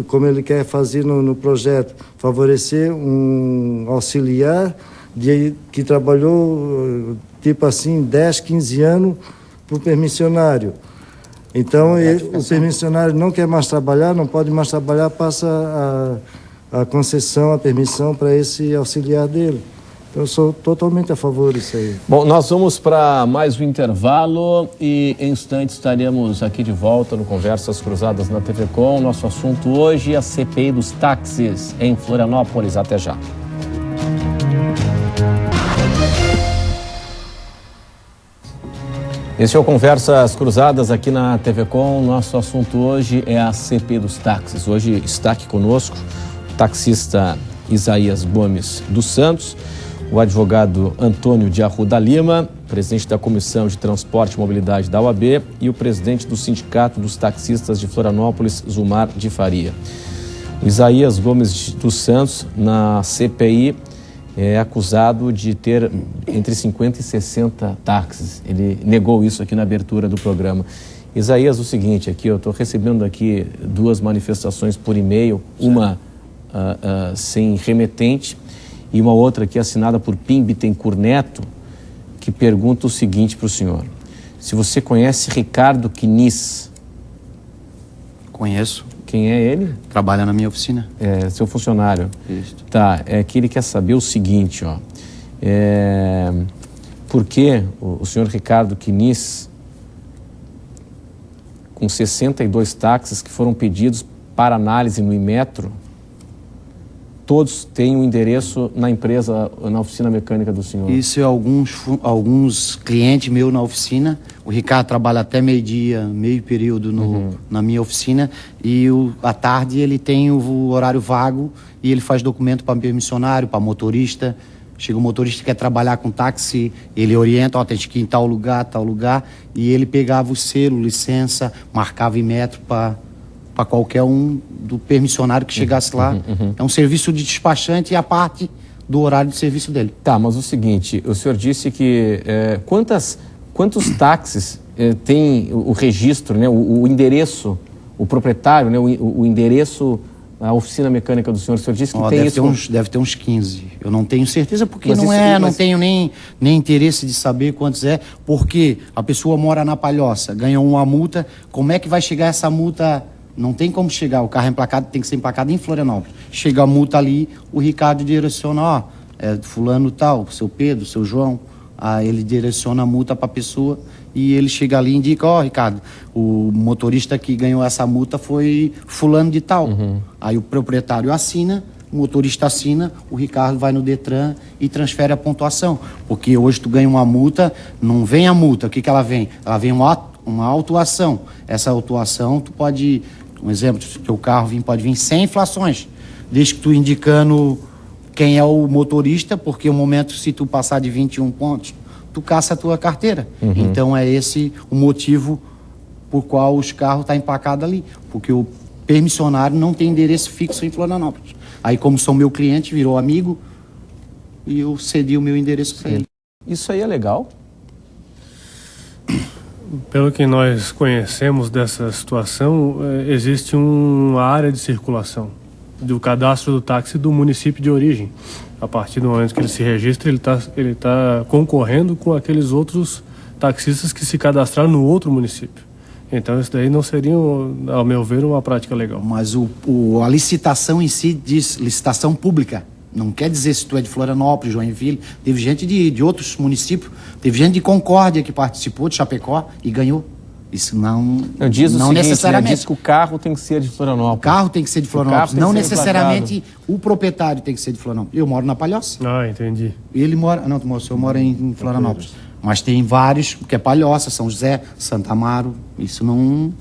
Speaker 4: como ele quer fazer no projeto, favorecer um auxiliar que trabalhou tipo assim 10, 15 anos para o permissionário. Então o permissionário não quer mais trabalhar, não pode mais trabalhar, passa a concessão, a permissão para esse auxiliar dele. Eu sou totalmente a favor disso aí.
Speaker 1: Bom, nós vamos para mais um intervalo e em instantes estaremos aqui de volta no Conversas Cruzadas na TV Com. Nosso assunto hoje é a CPI dos táxis em Florianópolis. Até já. Esse é o Conversas Cruzadas aqui na TV Com. Nosso assunto hoje é a CPI dos táxis. Hoje está aqui conosco o taxista Isaías Gomes dos Santos, o advogado Antônio de Arruda Lima, presidente da Comissão de Transporte e Mobilidade da OAB, e o presidente do Sindicato dos Taxistas de Florianópolis, Zumar de Faria. O Isaías Gomes dos Santos, na CPI, é acusado de ter entre 50 e 60 táxis. Ele negou isso aqui na abertura do programa. Isaías, o seguinte, aqui eu estou recebendo aqui duas manifestações por e-mail, uma sem remetente, e uma outra aqui assinada por Pim Bittencourt Neto, que pergunta o seguinte para o senhor. Se você conhece Ricardo Quinis?
Speaker 2: Conheço.
Speaker 1: Quem é ele?
Speaker 2: Trabalha na minha oficina.
Speaker 1: É seu funcionário.
Speaker 2: Isso.
Speaker 1: Tá, é que ele quer saber o seguinte, ó. Por que o senhor Ricardo Quinis, com 62 táxis que foram pedidos para análise no Inmetro, todos têm um endereço na empresa, na oficina mecânica do senhor?
Speaker 2: Isso é alguns clientes meus na oficina. O Ricardo trabalha até meio-dia, meio período na minha oficina, e à tarde ele tem o horário vago e ele faz documento para permissionário, para motorista. Chega o motorista que quer trabalhar com táxi, ele orienta, tem que ir em tal lugar, e ele pegava o selo, licença, marcava em metro para qualquer um do permissionário que chegasse lá. É um serviço de despachante e a parte do horário de serviço dele.
Speaker 1: Tá, mas o seguinte, o senhor disse que quantos táxis tem o registro, né, o endereço, o proprietário, né, o endereço, a oficina mecânica do senhor? O senhor disse que tem isso...
Speaker 2: Deve ter uns 15. Eu não tenho certeza porque não tenho nem interesse de saber quantos é, porque a pessoa mora na Palhoça, ganha uma multa, como é que vai chegar essa multa? Não tem como chegar, o carro é emplacado, tem que ser emplacado em Florianópolis. Chega a multa ali, o Ricardo direciona, fulano tal, seu Pedro, seu João, ele direciona a multa para a pessoa e ele chega ali e indica, Ricardo, o motorista que ganhou essa multa foi fulano de tal. Aí o proprietário assina, o motorista assina, o Ricardo vai no Detran e transfere a pontuação. Porque hoje tu ganha uma multa, não vem a multa, o que ela vem? Ela vem uma autuação. Essa autuação, tu pode... Um exemplo, se o teu carro pode vir 100 inflações, desde que tu indicando quem é o motorista, porque o momento, se tu passar de 21 pontos, tu caça a tua carteira. Então é esse o motivo por qual os carros estão emplacados ali, porque o permissionário não tem endereço fixo em Florianópolis. Aí, como são meu cliente, virou amigo, e eu cedi o meu endereço para ele.
Speaker 1: Isso aí é legal?
Speaker 3: Pelo que nós conhecemos dessa situação, existe uma área de circulação do cadastro do táxi do município de origem. A partir do momento que ele se registra, ele tá concorrendo com aqueles outros taxistas que se cadastraram no outro município. Então, isso daí não seria, ao meu ver, uma prática legal.
Speaker 2: Mas a licitação em si diz licitação pública. Não quer dizer se tu é de Florianópolis, Joinville. Teve gente de outros municípios. Teve gente de Concórdia que participou, de Chapecó, e ganhou. Isso não necessariamente.
Speaker 1: Diz que o carro tem que ser de Florianópolis.
Speaker 2: O carro tem que ser de Florianópolis. Não necessariamente o proprietário tem que ser de Florianópolis. Eu moro na Palhoça.
Speaker 3: Ah, entendi.
Speaker 2: Ele mora... Não, o senhor mora em Florianópolis. Mas tem vários, que é Palhoça, São José, Santa Amaro. Isso não...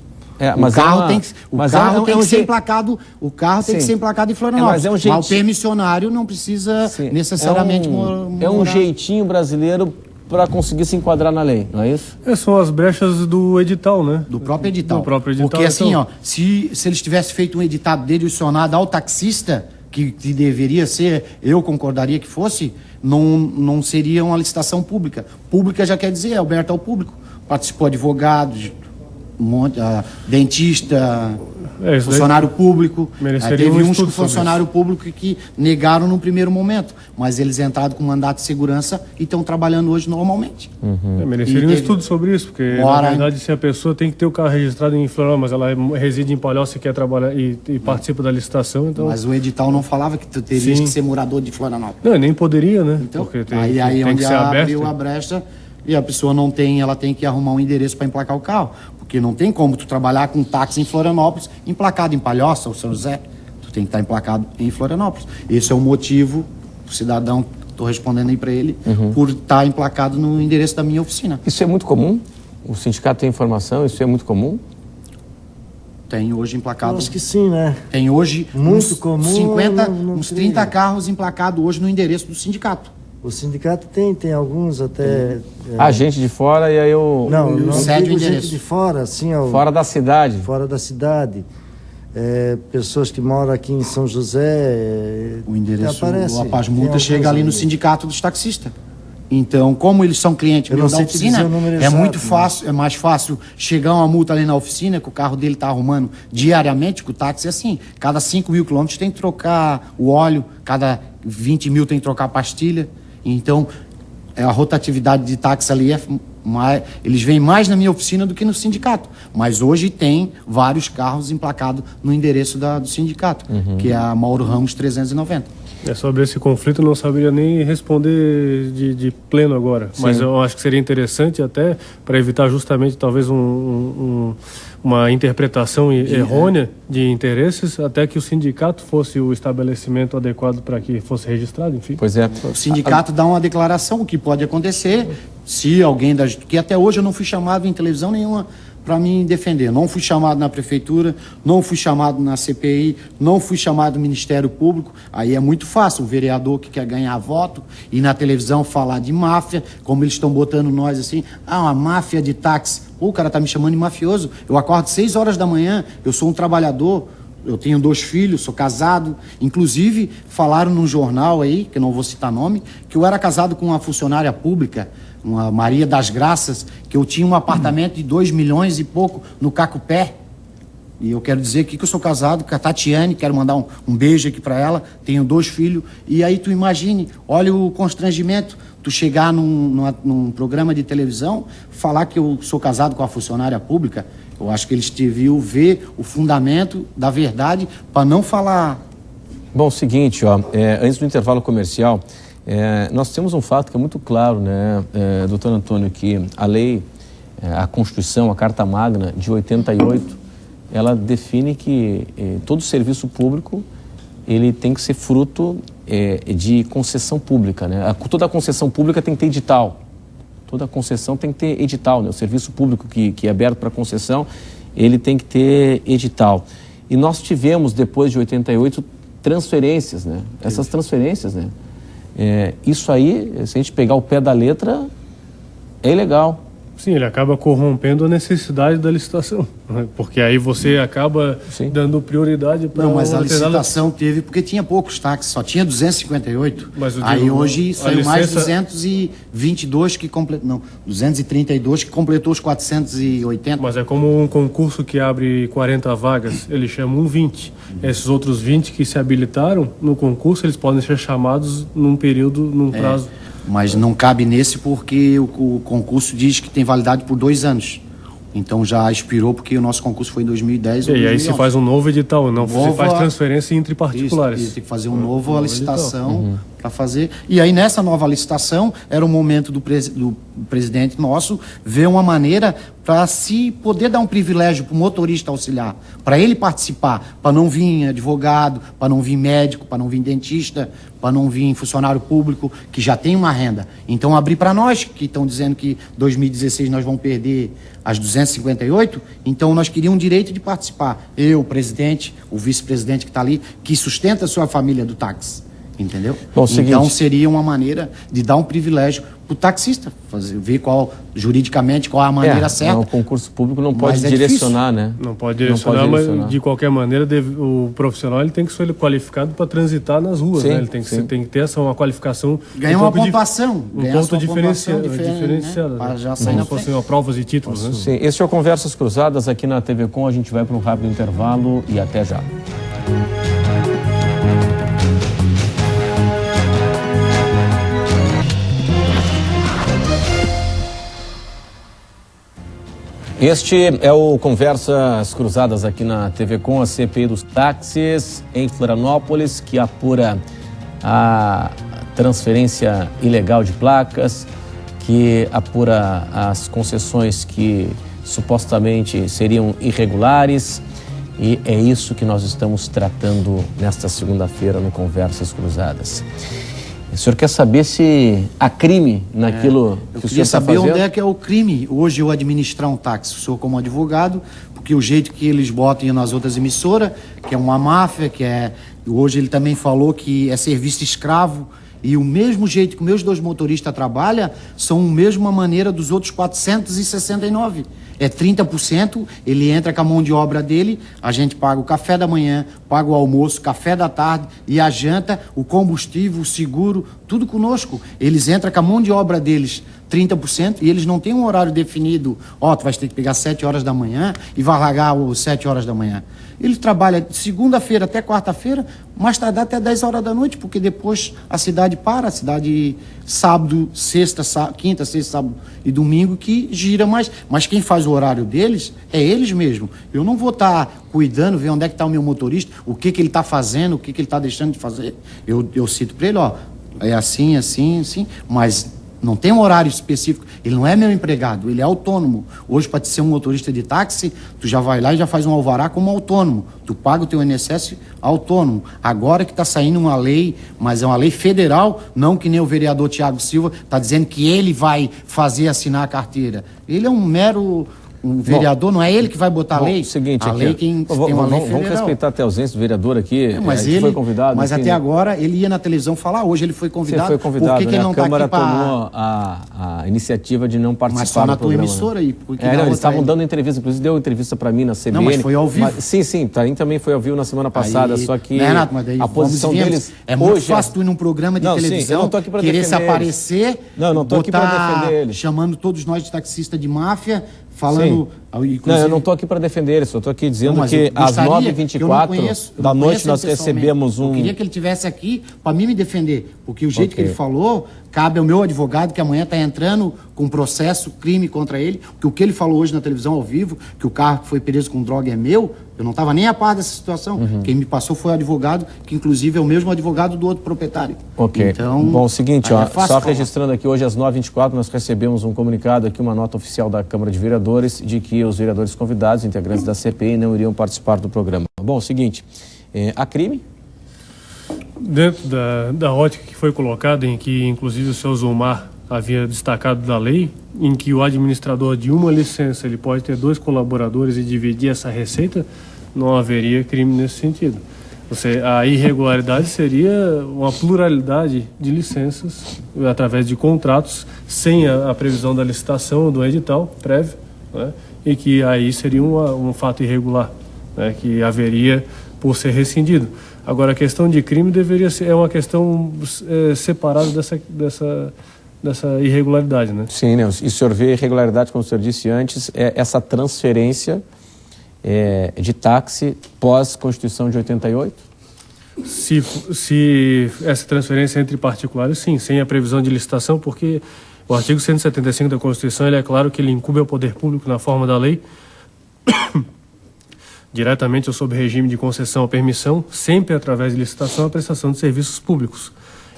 Speaker 1: Mas
Speaker 2: o carro tem que ser emplacado. O carro tem que ser emplacado em Florianópolis. Mas o permissionário não precisa necessariamente morar.
Speaker 1: É um jeitinho brasileiro para conseguir se enquadrar na lei, não é isso?
Speaker 3: São as brechas do edital, né?
Speaker 2: Do próprio edital.
Speaker 3: Porque
Speaker 2: então... assim, se eles tivessem feito um editado direcionado ao taxista, que deveria ser, eu concordaria que fosse, não seria uma licitação pública. Pública já quer dizer, é aberta ao público. Participou advogado, dentista, funcionário público. Teve uns funcionário público que negaram no primeiro momento, mas eles entraram com mandato de segurança e estão trabalhando hoje normalmente.
Speaker 3: Mereceria um estudo sobre isso, porque na verdade se a pessoa tem que ter o carro registrado em Florianópolis, mas ela reside em Palhoça e quer trabalhar e participa da licitação, então...
Speaker 2: Mas o edital não falava que tu terias que ser morador de Florianópolis.
Speaker 3: Não, nem poderia, né?
Speaker 2: Então, porque aí onde abriu a brecha e a pessoa não tem, ela tem que arrumar um endereço para emplacar o carro. Porque não tem como tu trabalhar com táxi em Florianópolis, emplacado em Palhoça ou São José. Tu tem que estar emplacado em Florianópolis. Esse é o motivo, o cidadão, estou respondendo aí para ele, por estar emplacado no endereço da minha oficina.
Speaker 1: Isso é muito comum? O sindicato tem informação? Isso é muito comum?
Speaker 2: Tem hoje emplacado.
Speaker 4: Eu acho que sim, né?
Speaker 2: Tem hoje
Speaker 4: muito comum,
Speaker 2: 50, uns 30 carros emplacados hoje no endereço do sindicato.
Speaker 4: O sindicato tem alguns até...
Speaker 1: gente de fora e aí eu...
Speaker 4: Não digo gente de fora, assim...
Speaker 1: Fora da cidade?
Speaker 4: Fora da cidade. Pessoas que moram aqui em São José...
Speaker 2: O endereço, a Paz Multa chega ali no sindicato dos taxistas. Então, como eles são clientes da oficina, muito fácil, é mais fácil chegar uma multa ali na oficina, que o carro dele está arrumando diariamente, que o táxi é assim, cada 5 mil quilômetros tem que trocar o óleo, cada 20 mil tem que trocar a pastilha. Então, a rotatividade de táxi ali eles vêm mais na minha oficina do que no sindicato. Mas hoje tem vários carros emplacados no endereço do sindicato, que é a Mauro Ramos 390.
Speaker 3: Sobre esse conflito eu não saberia nem responder de pleno agora. Sim. Mas eu acho que seria interessante até para evitar justamente talvez uma interpretação errônea de interesses, até que o sindicato fosse o estabelecimento adequado para que fosse registrado, enfim.
Speaker 1: Pois é.
Speaker 2: O sindicato dá uma declaração, o que pode acontecer se alguém que até hoje eu não fui chamado em televisão nenhuma para me defender. Não fui chamado na prefeitura, não fui chamado na CPI, não fui chamado no Ministério Público. Aí é muito fácil o vereador que quer ganhar voto e na televisão falar de máfia, como eles estão botando nós assim, uma máfia de táxi. O cara tá me chamando de mafioso. Eu acordo 6 horas da manhã, eu sou um trabalhador, eu tenho 2 filhos, sou casado. Inclusive, falaram num jornal aí, que eu não vou citar nome, que eu era casado com uma funcionária pública, uma Maria das Graças, que eu tinha um apartamento de 2 milhões e pouco no Cacupé. E eu quero dizer aqui que eu sou casado com a Tatiane, quero mandar um beijo aqui para ela, tenho 2 filhos. E aí tu imagine, olha o constrangimento, tu chegar num programa de televisão, falar que eu sou casado com a funcionária pública. Eu acho que eles deviam ver o fundamento da verdade para não falar.
Speaker 1: Bom, seguinte, antes do intervalo comercial, nós temos um fato que é muito claro, né, doutor Antônio, que a lei, a Constituição, a Carta Magna de 88, ela define que todo serviço público ele tem que ser fruto de concessão pública, né? Toda concessão pública tem que ter edital. Toda concessão tem que ter edital, né? O serviço público que é aberto para concessão, ele tem que ter edital. E nós tivemos, depois de 88, transferências, né? Essas transferências, né? Isso aí, se a gente pegar o pé da letra, é ilegal.
Speaker 3: Sim, ele acaba corrompendo a necessidade da licitação, porque aí você acaba dando prioridade para...
Speaker 2: Não, mas a licitação teve porque tinha poucos táxis, só tinha 258. Mas aí hoje saiu mais 222 que completou... Não, 232 que completou os 480.
Speaker 3: Mas é como um concurso que abre 40 vagas, eles chamam 20. Esses outros 20 que se habilitaram no concurso, eles podem ser chamados num período, num prazo...
Speaker 2: Mas não cabe nesse porque o concurso diz que tem validade por 2 anos. Então já expirou porque o nosso concurso foi em 2010 ou 2011.
Speaker 3: E aí se faz um novo edital, não se faz transferência entre particulares.
Speaker 2: Isso, tem que fazer uma nova licitação para fazer. E aí nessa nova licitação era o momento do presidente nosso ver uma maneira para se poder dar um privilégio para o motorista auxiliar, para ele participar, para não vir advogado, para não vir médico, para não vir dentista, para não vir funcionário público que já tem uma renda. Então abrir para nós que estão dizendo que 2016 nós vamos perder as 258, então nós queríamos direito de participar. Eu, o presidente, o vice-presidente que está ali, que sustenta a sua família do táxi, entendeu?
Speaker 1: Bom,
Speaker 2: então seria uma maneira de dar um privilégio para o taxista, ver juridicamente qual é a maneira certa.
Speaker 1: O concurso público não pode direcionar, né?
Speaker 3: Não pode direcionar, mas de qualquer maneira o profissional ele tem que ser qualificado para transitar nas ruas, né? Ele tem que ter uma qualificação.
Speaker 2: Ganhar uma pontuação.
Speaker 3: Um ponto diferenciado.
Speaker 2: Né? Já sair na frente.
Speaker 3: Fossem provas e títulos. Né?
Speaker 1: Sim. Este é o Conversas Cruzadas aqui na TV Com. A gente vai para um rápido intervalo e até já. Este é o Conversas Cruzadas aqui na TV Com, a CPI dos táxis em Florianópolis, que apura a transferência ilegal de placas, que apura as concessões que supostamente seriam irregulares, e é isso que nós estamos tratando nesta segunda-feira no Conversas Cruzadas. O senhor quer saber se há crime naquilo que o senhor está fazendo?
Speaker 2: Eu queria saber onde é que é o crime hoje eu administrar um táxi. O senhor como advogado, porque o jeito que eles botam nas outras emissoras, que é uma máfia, que é... Hoje ele também falou que é serviço escravo, e o mesmo jeito que meus 2 motoristas trabalham, são a mesma maneira dos outros 469. É 30%, ele entra com a mão de obra dele, a gente paga o café da manhã, paga o almoço, café da tarde e a janta, o combustível, o seguro, tudo conosco. Eles entram com a mão de obra deles, 30%, e eles não têm um horário definido. Tu vais ter que pegar 7 horas da manhã e vai largar às 7 horas da manhã. Ele trabalha de segunda-feira até quarta-feira, mais tardar até 10 horas da noite, porque depois a cidade para, a cidade sábado, quinta, sexta, sábado e domingo que gira mais. Mas quem faz o horário deles é eles mesmo. Eu não vou estar cuidando, ver onde é que está o meu motorista, o que ele está fazendo, o que ele está deixando de fazer. Eu cito para ele, é assim, assim, assim, mas... Não tem um horário específico. Ele não é meu empregado, ele é autônomo. Hoje, para ser um motorista de táxi, tu já vai lá e já faz um alvará como autônomo. Tu paga o teu INSS autônomo. Agora que está saindo uma lei, mas é uma lei federal, não que nem o vereador Tiago Silva está dizendo que ele vai fazer assinar a carteira. Ele é um mero... Um vereador, não é ele que vai botar a lei?
Speaker 1: Seguinte,
Speaker 2: a lei quem tem uma lei federal.
Speaker 1: Vamos respeitar até a ausência do vereador aqui,
Speaker 2: mas
Speaker 1: ele foi convidado.
Speaker 2: Mas até agora ele ia na televisão falar, hoje ele foi convidado.
Speaker 1: Você foi convidado,
Speaker 2: por que ele não
Speaker 1: a Câmara
Speaker 2: tá aqui
Speaker 1: tomou a iniciativa de não participar.
Speaker 2: Mas só na
Speaker 1: do programa,
Speaker 2: tua emissora aí.
Speaker 1: Eles estavam dando entrevista, inclusive deu entrevista para mim na CBN.
Speaker 2: Não, mas foi ao vivo.
Speaker 1: Sim, também foi ao vivo na semana passada, só que
Speaker 2: Renato, mas daí,
Speaker 1: a posição deles...
Speaker 2: É muito fácil tu ir num programa de televisão, querer se aparecer,
Speaker 1: não estou aqui para defender eles.
Speaker 2: Chamando todos nós de taxista de máfia, falando...
Speaker 1: Não, eu não estou aqui para defender eles, eu estou aqui dizendo que às 9h24 da noite nós recebemos um...
Speaker 2: Eu queria que ele estivesse aqui para mim me defender, porque o jeito que ele falou, cabe ao meu advogado que amanhã está entrando com processo, crime contra ele, porque o que ele falou hoje na televisão ao vivo, que o carro que foi preso com droga é meu, eu não estava nem a par dessa situação. Quem me passou foi o advogado, que inclusive é o mesmo advogado do outro proprietário.
Speaker 1: Então, bom, o seguinte, só registrando aqui, hoje às 9h24 nós recebemos um comunicado aqui, uma nota oficial da Câmara de Vereadores, de que os vereadores convidados, integrantes da CPI, não iriam participar do programa. Bom, o seguinte, há crime?
Speaker 3: Dentro da ótica que foi colocada, em que inclusive o seu Zulmar havia destacado da lei, em que o administrador de uma licença ele pode ter 2 colaboradores e dividir essa receita, não haveria crime nesse sentido. A irregularidade seria uma pluralidade de licenças através de contratos sem a previsão da licitação do edital prévio, né? E que aí seria um fato irregular, né? Que haveria por ser rescindido. Agora, a questão de crime deveria ser uma questão separada dessa irregularidade, né?
Speaker 1: Sim, né? E o senhor vê irregularidade, como o senhor disse antes, essa transferência de táxi pós-Constituição de 88?
Speaker 3: Se essa transferência entre particulares, sim, sem a previsão de licitação, porque o artigo 175 da Constituição, ele é claro que ele incumbe ao poder público na forma da lei, diretamente ou sob regime de concessão ou permissão, sempre através de licitação, a prestação de serviços públicos.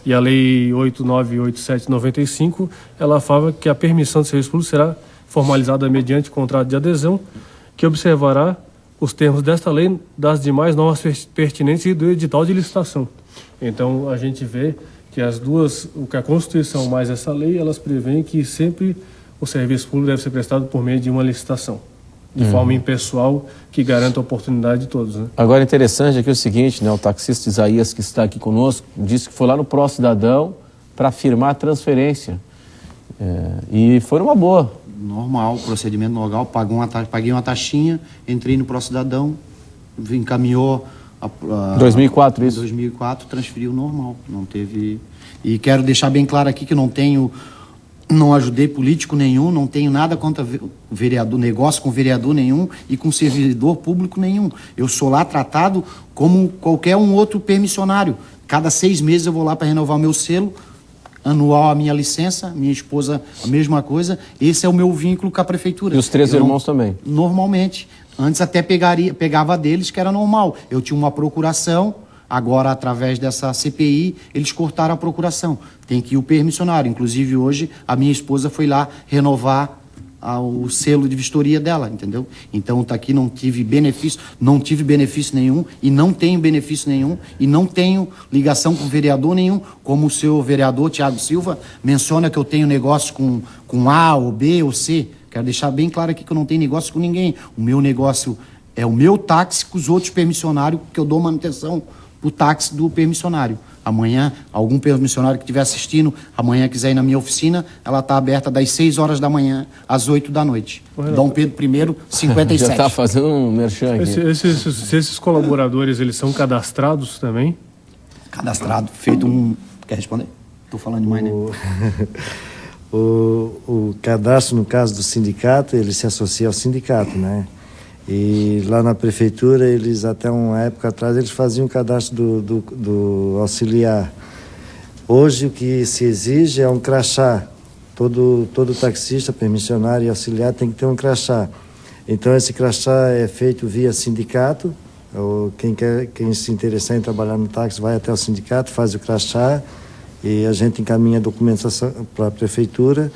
Speaker 3: E a Lei 8987/95, ela fala que a permissão de serviço público será formalizada mediante contrato de adesão, que observará os termos desta lei, das demais normas pertinentes e do edital de licitação. Então, a gente vê que as duas, o que a Constituição mais essa lei, elas prevêem que sempre o serviço público deve ser prestado por meio de uma licitação, de forma impessoal, que garanta a oportunidade de todos, né?
Speaker 1: Agora, interessante aqui o seguinte, né? O taxista Isaías, que está aqui conosco, disse que foi lá no Pró-Cidadão para firmar a transferência. E foi uma boa.
Speaker 2: Normal, procedimento normal, paguei uma taxinha, entrei no Pró-Cidadão, encaminhou...
Speaker 1: 2004, isso?
Speaker 2: 2004, transferiu normal, não teve... E quero deixar bem claro aqui que não ajudei político nenhum, não tenho nada contra vereador, negócio com vereador nenhum e com servidor público nenhum. Eu sou lá tratado como qualquer um outro permissionário. Cada 6 meses eu vou lá para renovar o meu selo, anual a minha licença, minha esposa a mesma coisa. Esse é o meu vínculo com a prefeitura.
Speaker 1: E os 3 irmãos também?
Speaker 2: Normalmente. Antes até pegava deles, que era normal. Eu tinha uma procuração, agora através dessa CPI, eles cortaram a procuração. Tem que ir o permissionário. Inclusive hoje a minha esposa foi lá renovar o selo de vistoria dela, entendeu? Então tá aqui, não tive benefício nenhum e não tenho benefício nenhum e não tenho ligação com vereador nenhum, como o seu vereador Tiago Silva menciona que eu tenho negócio com A ou B ou C. Quero deixar bem claro aqui que eu não tenho negócio com ninguém. O meu negócio é o meu táxi com os outros permissionários, que eu dou manutenção pro táxi do permissionário. Amanhã, algum permissionário que estiver assistindo, amanhã quiser ir na minha oficina, ela está aberta das 6 horas da manhã às 8 da noite. Dom Pedro I, 57.
Speaker 1: Já está fazendo um merchan aqui.
Speaker 3: Esses colaboradores, eles são cadastrados também?
Speaker 2: Cadastrado, feito um... Quer responder? Estou falando demais, né?
Speaker 4: O cadastro, no caso do sindicato, ele se associa ao sindicato, né? E lá na prefeitura, eles até uma época atrás, eles faziam o cadastro do auxiliar. Hoje o que se exige é um crachá. Todo taxista, permissionário e auxiliar tem que ter um crachá. Então esse crachá é feito via sindicato. Quem se interessar em trabalhar no táxi vai até o sindicato, faz o crachá e a gente encaminha a documentação para a prefeitura.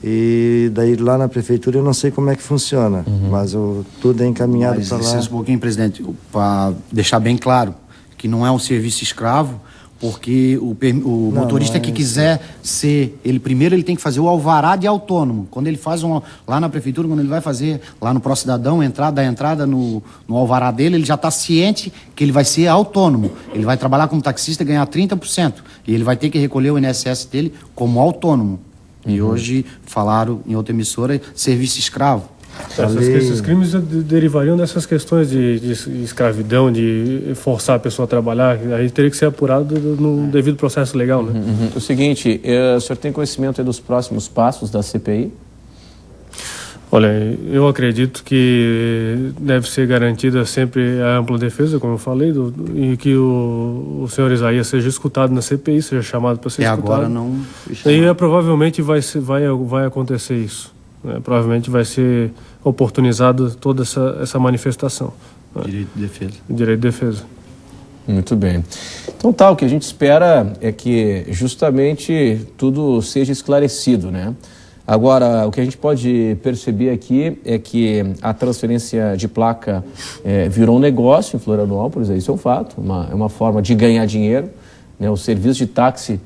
Speaker 4: E daí lá na prefeitura eu não sei como é que funciona, mas tudo é encaminhado para lá.
Speaker 2: Licença um pouquinho, presidente, para deixar bem claro que não é um serviço escravo, porque o motorista que quiser ser, ele tem que fazer o alvará de autônomo. Quando ele faz lá na prefeitura, quando ele vai fazer lá no Pró-Cidadão, dar entrada no alvará dele, ele já está ciente que ele vai ser autônomo. Ele vai trabalhar como taxista e ganhar 30%. E ele vai ter que recolher o INSS dele como autônomo. E hoje falaram em outra emissora, serviço escravo.
Speaker 3: Esses crimes derivariam dessas questões de escravidão, de forçar a pessoa a trabalhar. Aí teria que ser apurado no devido processo legal, né?
Speaker 1: O seguinte, o senhor tem conhecimento aí dos próximos passos da CPI?
Speaker 3: Olha, eu acredito que deve ser garantida sempre a ampla defesa, como eu falei, e que o senhor Isaías seja escutado na CPI, seja chamado para ser escutado.
Speaker 2: Agora não...
Speaker 3: E provavelmente vai acontecer isso. Né? Provavelmente vai ser oportunizada toda essa manifestação. Né?
Speaker 2: Direito de defesa.
Speaker 3: Direito de defesa.
Speaker 1: Muito bem. Então o que a gente espera é que justamente tudo seja esclarecido, né? Agora, o que a gente pode perceber aqui é que a transferência de placa virou um negócio em Florianópolis, isso é um fato, é uma forma de ganhar dinheiro, né? O serviço de táxi,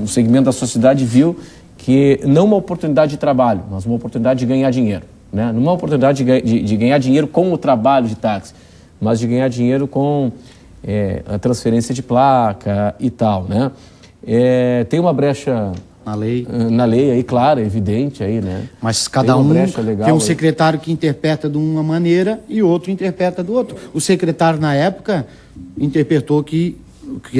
Speaker 1: o segmento da sociedade viu que não uma oportunidade de trabalho, mas uma oportunidade de ganhar dinheiro, né? Não uma oportunidade de ganhar dinheiro com o trabalho de táxi, mas de ganhar dinheiro com a transferência de placa e tal, né? Tem uma brecha na lei aí, clara, evidente aí, né?
Speaker 2: Mas cada um tem um secretário que interpreta de uma maneira e outro interpreta do outro. O secretário, na época, interpretou que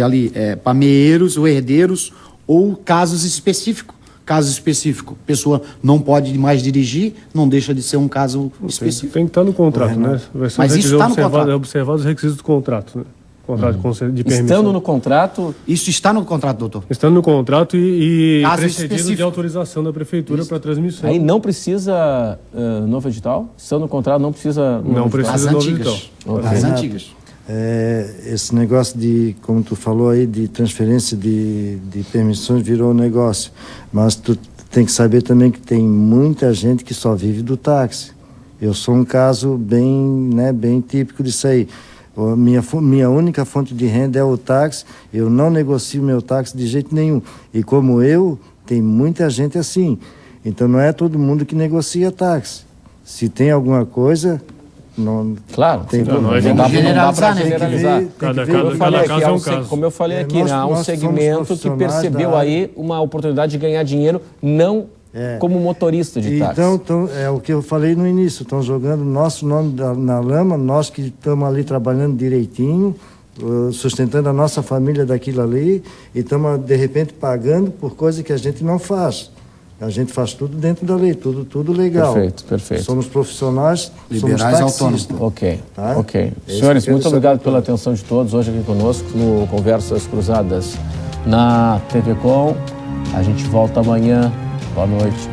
Speaker 2: ali para meeiros ou herdeiros ou casos específicos. Caso específico, a pessoa não pode mais dirigir, não deixa de ser um caso específico.
Speaker 3: Tem que estar no contrato, né?
Speaker 2: Mas isso está no contrato.
Speaker 3: Observar os requisitos do contrato, né? Contrato de permissão.
Speaker 1: Estando no contrato...
Speaker 2: Isso está no contrato, doutor.
Speaker 3: Estando no contrato e precedido
Speaker 2: específico
Speaker 3: de autorização da prefeitura para transmissão.
Speaker 1: Aí não precisa novo edital? Estando no contrato não precisa...
Speaker 3: Não precisa novo edital.
Speaker 2: As antigas.
Speaker 4: Esse negócio de, como tu falou aí, de transferência de permissões virou um negócio. Mas tu tem que saber também que tem muita gente que só vive do táxi. Eu sou um caso bem típico disso aí. Minha única fonte de renda é o táxi. Eu não negocio meu táxi de jeito nenhum. E como eu, tem muita gente assim. Então não é todo mundo que negocia táxi. Se tem alguma coisa... Não,
Speaker 1: claro,
Speaker 4: tem
Speaker 1: não dá para generalizar.
Speaker 3: Cada caso é um caso.
Speaker 1: Como eu falei aqui, há um segmento que percebeu aí uma oportunidade de ganhar dinheiro, não como motorista de táxi.
Speaker 4: Então, é o que eu falei no início, estão jogando nosso nome na lama, nós que estamos ali trabalhando direitinho, sustentando a nossa família daquilo ali, e estamos, de repente, pagando por coisa que a gente não faz. A gente faz tudo dentro da lei, tudo legal.
Speaker 1: Perfeito.
Speaker 4: Somos profissionais,
Speaker 2: liberais autônomos.
Speaker 1: Ok. Senhores, muito obrigado pela atenção de todos hoje aqui conosco no Conversas Cruzadas na TV Com. A gente volta amanhã. Boa noite.